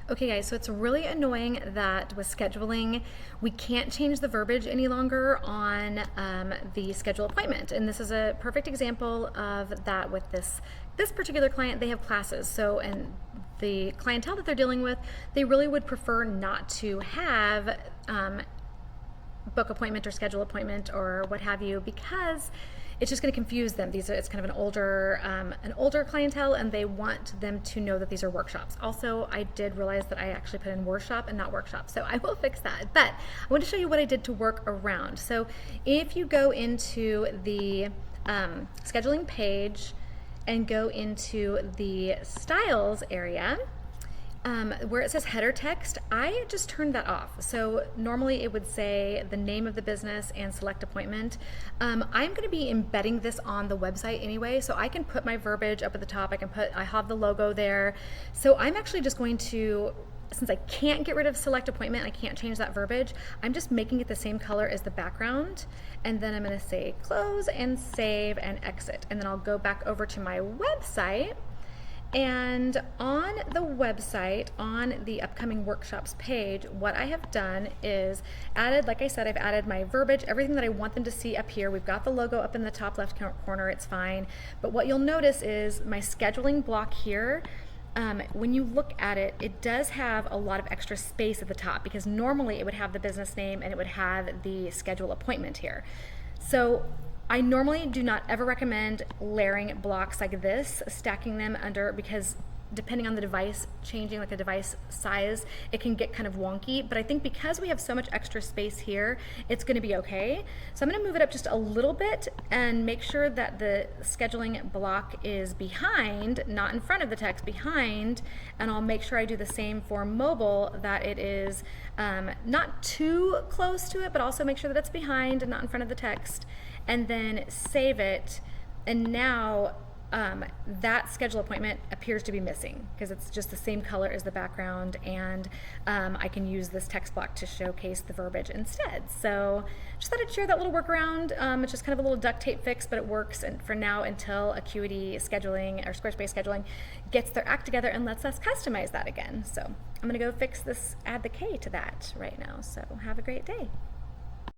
Okay guys, so it's really annoying that with scheduling, we can't change the verbiage any longer on the schedule appointment. And this is a perfect example of that with this particular client. They have classes. So, and the clientele that they're dealing with, they really would prefer not to have book appointment or schedule appointment or what have you, because it's just going to confuse them. It's kind of an older clientele, and they want them to know that these are workshops. Also, I did realize that I actually put in workshop and not workshop, so I will fix that. But I want to show you what I did to work around. So if you go into the scheduling page and go into the styles area, where it says header text, I just turned that off. So normally it would say the name of the business and select appointment. I'm going to be embedding this on the website anyway, so I can put my verbiage up at the top. I have the logo there. So I'm actually just going to, since I can't get rid of select appointment, I can't change that verbiage, I'm just making it the same color as the background. And then I'm going to say close and save and exit. And then I'll go back over to my website. And on the website, on the upcoming workshops page, what I have done is added, like I said, I've added my verbiage, everything that I want them to see up here. We've got the logo up in the top left corner, it's fine. But what you'll notice is my scheduling block here, when you look at it, it does have a lot of extra space at the top, because normally it would have the business name and it would have the schedule appointment here. So I normally do not ever recommend layering blocks like this, stacking them under, because depending on the device, changing like the device size, it can get kind of wonky. But I think because we have so much extra space here, it's going to be okay. So I'm going to move it up just a little bit and make sure that the scheduling block is behind, not in front of the text, behind. And I'll make sure I do the same for mobile, that it is not too close to it, but also make sure that it's behind and not in front of the text. And then save it. And now that schedule appointment appears to be missing because it's just the same color as the background, and I can use this text block to showcase the verbiage instead. So just thought I'd share that little workaround. It's just kind of a little duct tape fix, but it works for now until Acuity Scheduling or Squarespace Scheduling gets their act together and lets us customize that again. So I'm going to go fix this, add the K to that right now. So have a great day.